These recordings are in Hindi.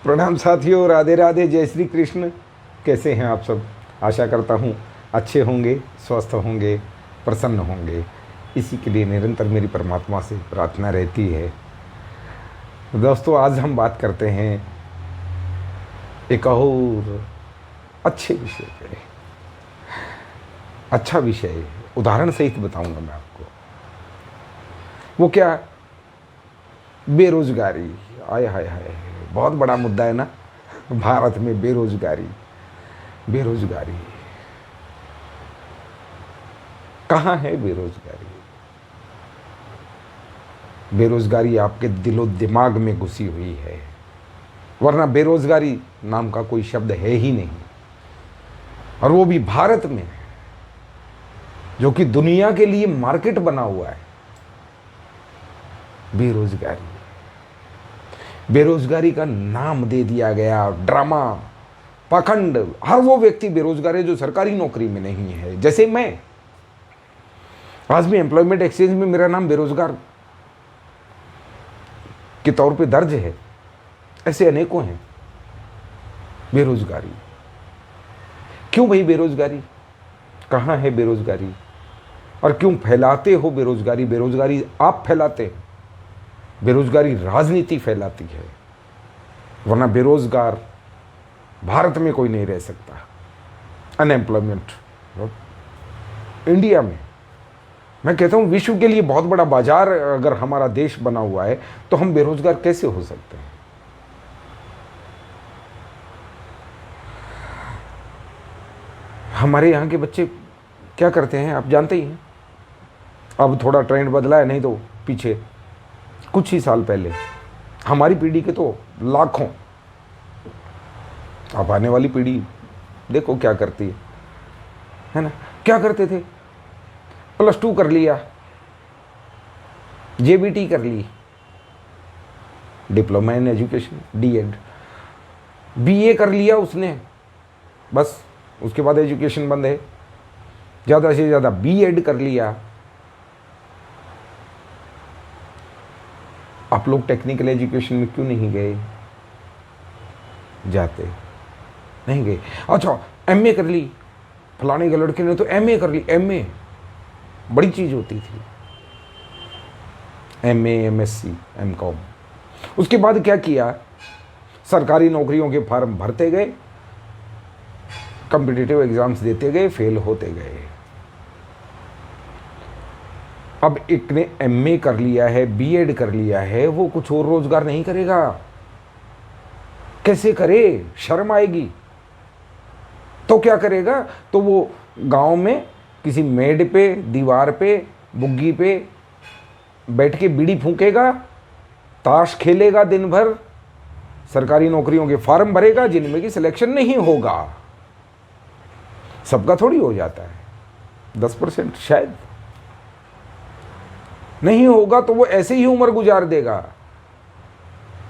प्रणाम साथियों, राधे राधे, जय श्री कृष्ण। कैसे हैं आप सब? आशा करता हूँ अच्छे होंगे, स्वस्थ होंगे, प्रसन्न होंगे। इसी के लिए निरंतर मेरी परमात्मा से प्रार्थना रहती है। दोस्तों, आज हम बात करते हैं एक और अच्छे विषय पे। अच्छा विषय, उदाहरण सहित बताऊंगा मैं आपको। वो क्या? बेरोजगारी। आय हाय हाय, बहुत बड़ा मुद्दा है ना भारत में। बेरोजगारी, बेरोजगारी कहाँ है? बेरोजगारी, बेरोजगारी आपके दिलो दिमाग में घुसी हुई है, वरना बेरोजगारी नाम का कोई शब्द है ही नहीं। और वो भी भारत में, जो कि दुनिया के लिए मार्केट बना हुआ है। बेरोजगारी, बेरोजगारी का नाम दे दिया गया ड्रामा, पाखंड। हर वो व्यक्ति बेरोजगार है जो सरकारी नौकरी में नहीं है। जैसे मैं, आज भी एम्प्लॉयमेंट एक्सचेंज में मेरा नाम बेरोजगार के तौर पे दर्ज है। ऐसे अनेकों हैं। बेरोजगारी क्यों भाई? बेरोजगारी कहाँ है? बेरोजगारी और क्यों फैलाते हो बेरोजगारी? बेरोजगारी आप फैलाते हैं, बेरोजगारी राजनीति फैलाती है, वरना बेरोजगार भारत में कोई नहीं रह सकता। अनएम्प्लॉयमेंट इंडिया में, मैं कहता हूं विश्व के लिए बहुत बड़ा बाजार अगर हमारा देश बना हुआ है, तो हम बेरोजगार कैसे हो सकते हैं? हमारे यहाँ के बच्चे क्या करते हैं आप जानते ही हैं। अब थोड़ा ट्रेंड बदला है, नहीं तो पीछे कुछ ही साल पहले हमारी पीढ़ी के तो लाखों, अब आने वाली पीढ़ी देखो क्या करती है ना? क्या करते थे? +2 कर लिया, JBT कर ली, diploma in education, DED, BA कर लिया उसने, बस उसके बाद एजुकेशन बंद है। ज़्यादा से ज़्यादा BEd कर लिया। आप लोग टेक्निकल एजुकेशन में क्यों नहीं गए? जाते नहीं गए। अच्छा, MA कर ली, फलाने के लड़के ने तो MA कर ली। MA बड़ी चीज होती थी। MA, MSc, MCOM। उसके बाद क्या किया? सरकारी नौकरियों के फॉर्म भरते गए, कॉम्पिटिटिव एग्जाम्स देते गए, फेल होते गए। अब एक ने MA कर लिया है, BEd कर लिया है, वो कुछ और रोजगार नहीं करेगा। कैसे करे? शर्म आएगी। तो क्या करेगा? तो वो गांव में किसी मेड पे, दीवार पे, बुग्गी पे बैठ के बीड़ी फूकेगा, ताश खेलेगा दिन भर, सरकारी नौकरियों के फॉर्म भरेगा जिनमें की सिलेक्शन नहीं होगा। सबका थोड़ी हो जाता है, 10% शायद नहीं होगा, तो वो ऐसे ही उम्र गुजार देगा,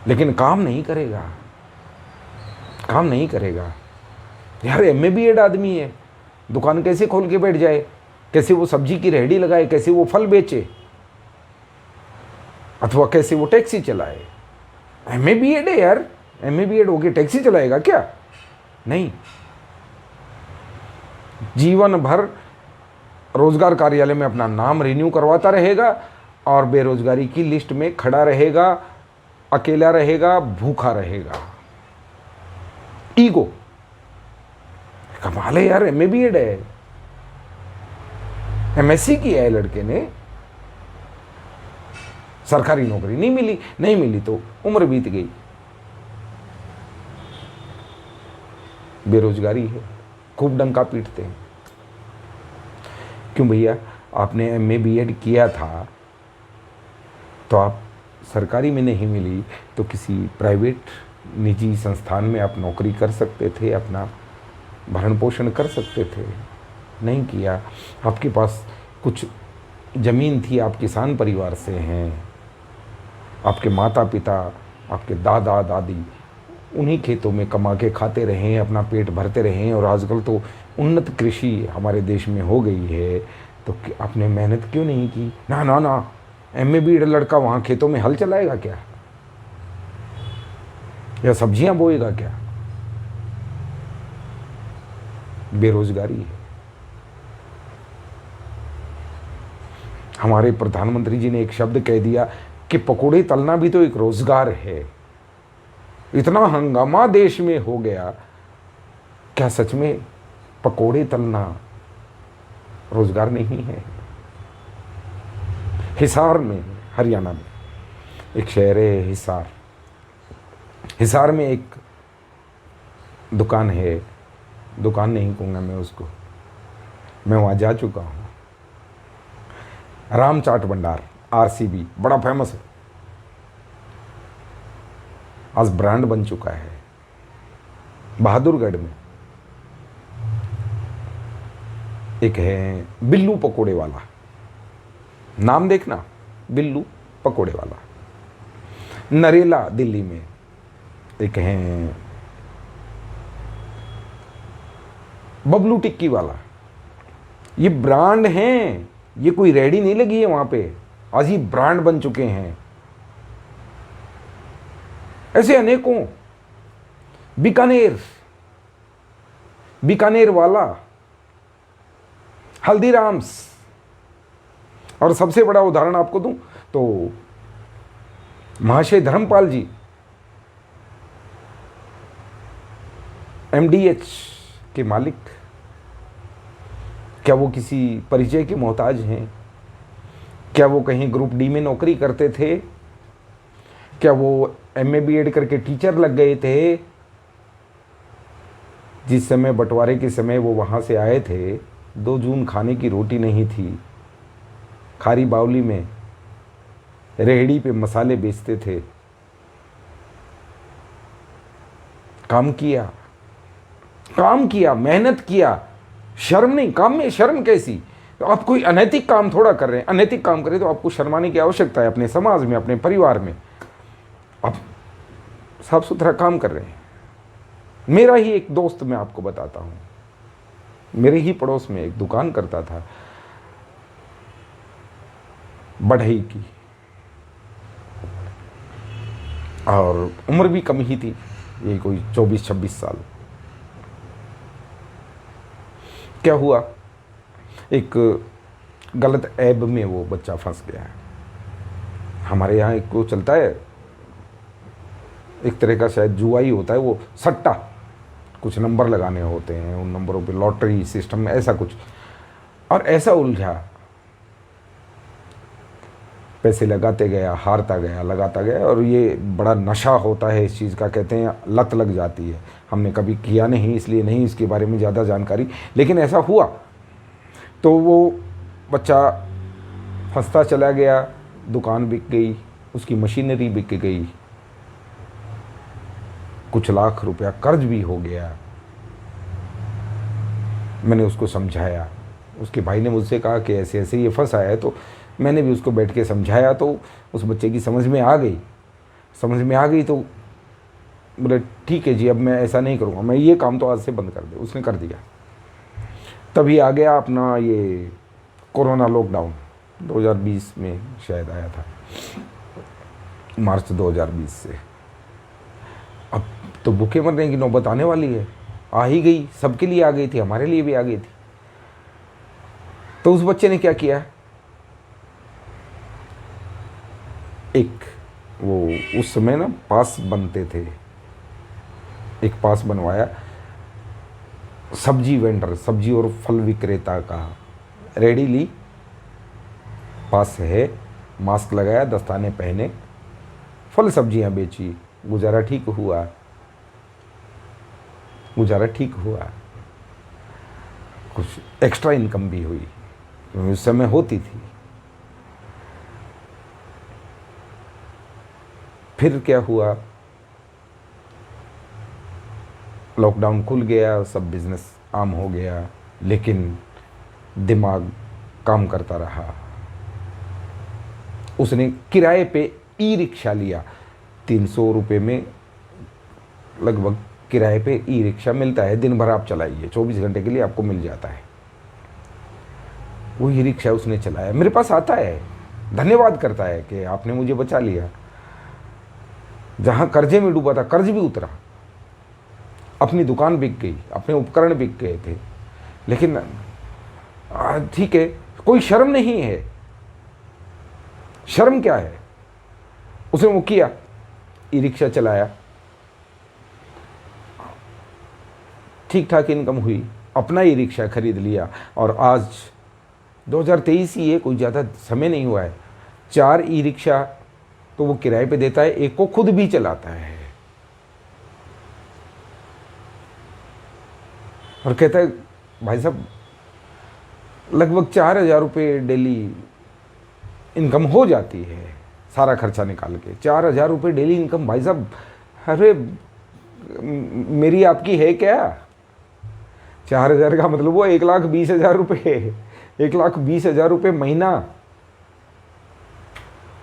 लेकिन काम नहीं करेगा। काम नहीं करेगा। यार MA BEd आदमी है, दुकान कैसे खोल के बैठ जाए? कैसे वो सब्जी की रेहड़ी लगाए? कैसे वो फल बेचे? अथवा कैसे वो टैक्सी चलाए? MA BEd है यार, MA BEd होके टैक्सी चलाएगा क्या? नहीं। जीवन भर रोजगार कार्यालय में अपना नाम रिन्यू करवाता रहेगा और बेरोजगारी की लिस्ट में खड़ा रहेगा, अकेला रहेगा, भूखा रहेगा। ईगो। कमाल है यार, MA BEd है, MSc किया है लड़के ने, सरकारी नौकरी नहीं मिली। नहीं मिली तो उम्र बीत गई। बेरोजगारी है, खूब डंका पीटते हैं। क्यों भैया? आपने MA BEd किया था तो आप सरकारी में नहीं मिली तो किसी प्राइवेट निजी संस्थान में आप नौकरी कर सकते थे, अपना भरण पोषण कर सकते थे। नहीं किया। आपके पास कुछ ज़मीन थी, आप किसान परिवार से हैं, आपके माता पिता, आपके दादा दादी उन्हीं खेतों में कमा के खाते रहे, अपना पेट भरते रहे। और आजकल तो उन्नत कृषि हमारे देश में हो गई है, तो आपने मेहनत क्यों नहीं की? ना ना ना, MA BEd लड़का वहाँ खेतों में हल चलाएगा क्या? या सब्जियां बोएगा क्या? बेरोजगारी है। हमारे प्रधानमंत्री जी ने एक शब्द कह दिया कि पकोड़े तलना भी तो एक रोजगार है। इतना हंगामा देश में हो गया, क्या सच में पकोड़े तलना रोजगार नहीं है? हिसार में, हरियाणा में एक शहर है हिसार। हिसार में एक दुकान है, दुकान नहीं कहूँगा मैं उसको, मैं वहाँ जा चुका हूँ। राम चाट भंडार, RCB, बड़ा फेमस है, आज ब्रांड बन चुका है। बहादुरगढ़ में एक है बिल्लू पकोड़े वाला, नाम देखना, बिल्लू पकोड़े वाला। नरेला दिल्ली में एक है बबलू टिक्की वाला। ये ब्रांड हैं, ये कोई रेडी नहीं लगी है वहां पे, आज ही ब्रांड बन चुके हैं। ऐसे अनेकों। बीकानेर वाला, हल्दीराम्स। और सबसे बड़ा उदाहरण आपको दूं तो महाशय धर्मपाल जी MDH के मालिक, क्या वो किसी परिचय के मोहताज हैं? क्या वो कहीं ग्रुप D में नौकरी करते थे? क्या वो MA BEd करके टीचर लग गए थे? जिस समय बंटवारे के समय वो वहाँ से आए थे, 2 जून खाने की रोटी नहीं थी। खारी बावली में रेहड़ी पे मसाले बेचते थे। काम किया, मेहनत किया, शर्म नहीं। काम में शर्म कैसी? तो आप कोई अनैतिक काम थोड़ा कर रहे हैं। अनैतिक काम करें तो आपको शर्माने की आवश्यकता है। अपने समाज में, अपने परिवार में आप साफ सुथरा काम कर रहे हैं। मेरा ही एक दोस्त, मैं आपको बताता हूँ, मेरे ही पड़ोस में एक दुकान करता था बढ़ई की, और उम्र भी कम ही थी, ये कोई 24-26 साल। क्या हुआ, एक गलत ऐब में वो बच्चा फंस गया है। हमारे यहाँ एक वो चलता है, एक तरह का शायद जुआ ही होता है, वो सट्टा, कुछ नंबर लगाने होते हैं, उन नंबरों पे लॉटरी सिस्टम, ऐसा कुछ। और ऐसा उलझा, पैसे लगाते गया, हारता गया, लगाता गया। और ये बड़ा नशा होता है इस चीज़ का, कहते हैं लत लग जाती है। हमने कभी किया नहीं, इसलिए नहीं इसके बारे में ज़्यादा जानकारी, लेकिन ऐसा हुआ। तो वो बच्चा फंसता चला गया, दुकान बिक गई, उसकी मशीनरी बिक गई, कुछ लाख रुपया कर्ज भी हो गया। मैंने उसको समझाया, उसके भाई ने मुझसे कहा कि ऐसे ऐसे ये फंसा है, तो मैंने भी उसको बैठ के समझाया। तो उस बच्चे की समझ में आ गई। तो बोले ठीक है जी, अब मैं ऐसा नहीं करूँगा, मैं ये काम तो आज से बंद कर दे। उसने कर दिया। तभी आ गया अपना ये कोरोना लॉकडाउन, 2020 में शायद आया था, मार्च 2020 से। अब तो भूखे मरने की नौबत आने वाली है, आ ही गई, सबके लिए आ गई थी, हमारे लिए भी आ गई थी। तो उस बच्चे ने क्या किया, एक वो उस समय ना पास बनते थे, एक पास बनवाया, सब्जी वेंडर, सब्जी और फल विक्रेता का, रेडी ली, पास है, मास्क लगाया, दस्ताने पहने, फल सब्जियां बेची, गुजारा ठीक हुआ। कुछ एक्स्ट्रा इनकम भी हुई, उस समय होती थी। फिर क्या हुआ, लॉकडाउन खुल गया, सब बिजनेस आम हो गया, लेकिन दिमाग काम करता रहा। उसने किराए पे ई-रिक्शा लिया, 300 रुपये में लगभग किराए पे ई-रिक्शा मिलता है, दिन भर आप चलाइए, 24 घंटे के लिए आपको मिल जाता है। वो ई-रिक्शा उसने चलाया, मेरे पास आता है, धन्यवाद करता है कि आपने मुझे बचा लिया। जहाँ कर्जे में डूबा था कर्ज भी उतरा, अपनी दुकान बिक गई, अपने उपकरण बिक गए थे, लेकिन ठीक है, कोई शर्म नहीं है। शर्म क्या है? उसने वो किया, ई रिक्शा चलाया, ठीक ठाक इनकम हुई, अपना ई रिक्शा खरीद लिया, और आज 2023 ही है, कोई ज़्यादा समय नहीं हुआ है, 4 ई रिक्शा तो वो किराए पे देता है, एक को खुद भी चलाता है, और कहता है भाई साहब लगभग 4,000 रुपये डेली इनकम हो जाती है, सारा खर्चा निकाल के 4,000 रुपये डेली इनकम। भाई साहब, अरे मेरी आपकी है क्या? 4,000 का मतलब वो 1,20,000 रुपये, 1,20,000 रुपये महीना।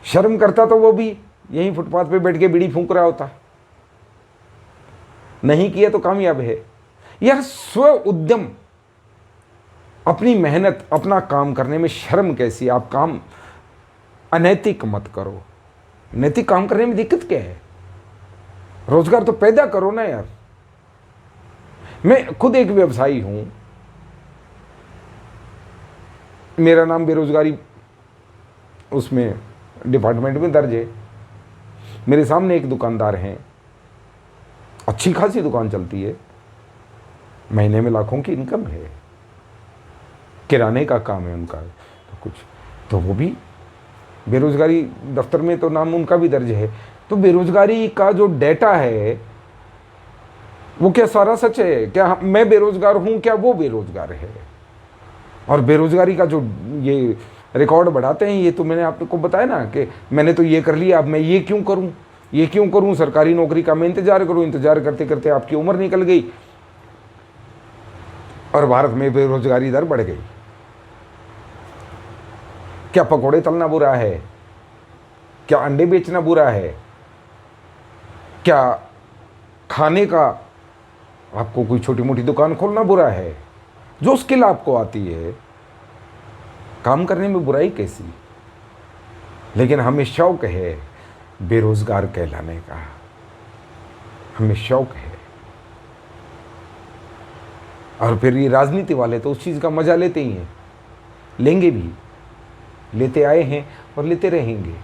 शर्म करता तो वो भी यहीं फुटपाथ पे बैठ के बीड़ी फूंक रहा होता। नहीं किया तो कामयाब है। यह स्व उद्यम, अपनी मेहनत, अपना काम करने में शर्म कैसी? आप काम अनैतिक मत करो। नैतिक काम करने में दिक्कत क्या है? रोजगार तो पैदा करो ना यार। मैं खुद एक व्यवसायी हूं, मेरा नाम बेरोजगारी उसमें डिपार्टमेंट में दर्ज है। मेरे सामने एक दुकानदार हैं, अच्छी खासी दुकान चलती है, महीने में लाखों की इनकम है, किराने का काम है उनका, तो कुछ तो वो भी बेरोजगारी दफ्तर में तो नाम उनका भी दर्ज है। तो बेरोजगारी का जो डेटा है वो क्या सारा सच है? क्या मैं बेरोजगार हूं, क्या वो बेरोजगार है? और बेरोजगारी का जो ये रिकॉर्ड बढ़ाते हैं, ये तो मैंने आपको बताया ना कि मैंने तो ये कर लिया, अब मैं ये क्यों करूं, ये क्यों करूं, सरकारी नौकरी का मैं इंतजार करूं, इंतजार करते करते आपकी उम्र निकल गई और भारत में बेरोजगारी दर बढ़ गई। क्या पकौड़े तलना बुरा है? क्या अंडे बेचना बुरा है? क्या खाने का आपको कोई छोटी मोटी दुकान खोलना बुरा है? जो स्किल आपको आती है, काम करने में बुराई कैसी? लेकिन हमें शौक है बेरोजगार कहलाने का, हमें शौक है। और फिर ये राजनीति वाले तो उस चीज़ का मजा लेते ही हैं, लेंगे भी, लेते आए हैं और लेते रहेंगे,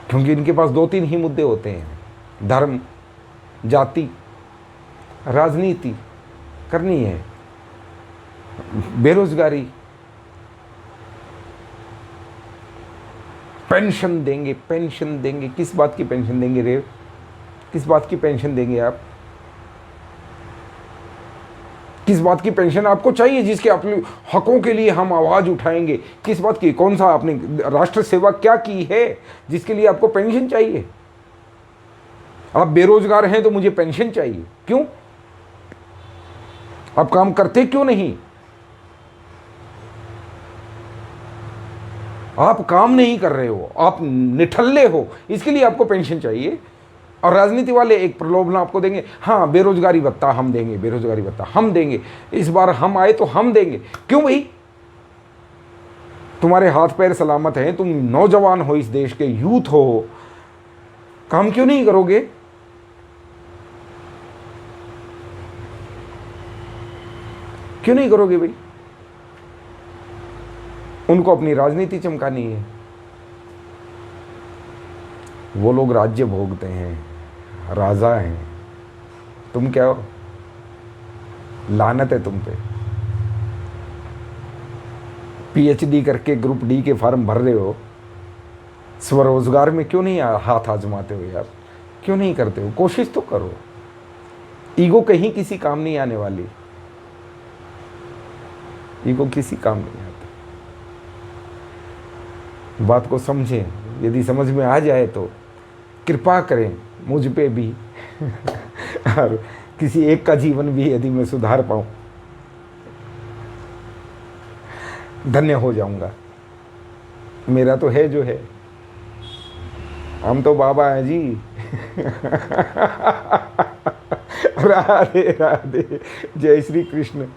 क्योंकि इनके पास 2-3 ही मुद्दे होते हैं, धर्म, जाति, राजनीति करनी है, बेरोजगारी, पेंशन देंगे, पेंशन देंगे। किस बात की पेंशन देंगे रे? किस बात की पेंशन देंगे आप? किस बात की पेंशन आपको चाहिए जिसके आप हकों के लिए हम आवाज उठाएंगे? किस बात की? कौन सा आपने राष्ट्र सेवा क्या की है जिसके लिए आपको पेंशन चाहिए? आप बेरोजगार हैं तो मुझे पेंशन चाहिए, क्यों? आप काम करते क्यों नहीं? आप काम नहीं कर रहे हो, आप निठल्ले हो, इसके लिए आपको पेंशन चाहिए। और राजनीति वाले एक प्रलोभन आपको देंगे, हाँ बेरोजगारी भत्ता हम देंगे, बेरोजगारी भत्ता हम देंगे, इस बार हम आए तो हम देंगे। क्यों भाई? तुम्हारे हाथ पैर सलामत हैं, तुम नौजवान हो, इस देश के यूथ हो, काम क्यों नहीं करोगे? क्यों नहीं करोगे भाई? उनको अपनी राजनीति चमकानी है। वो लोग राज्य भोगते हैं, राजा हैं, तुम क्या हो? लानत है तुम पे। पीएचडी करके ग्रुप डी के फॉर्म भर रहे हो, स्वरोजगार में क्यों नहीं हाथ आजमाते हो यार? क्यों नहीं करते हो? कोशिश तो करो। ईगो कहीं किसी काम नहीं आने वाली, ईगो किसी काम नहीं आता। बात को समझें, यदि समझ में आ जाए तो कृपा करें मुझ पे भी और किसी एक का जीवन भी यदि मैं सुधार पाऊं, धन्य हो जाऊंगा। मेरा तो है जो है, हम तो बाबा हैं जी। राधे राधे, जय श्री कृष्ण।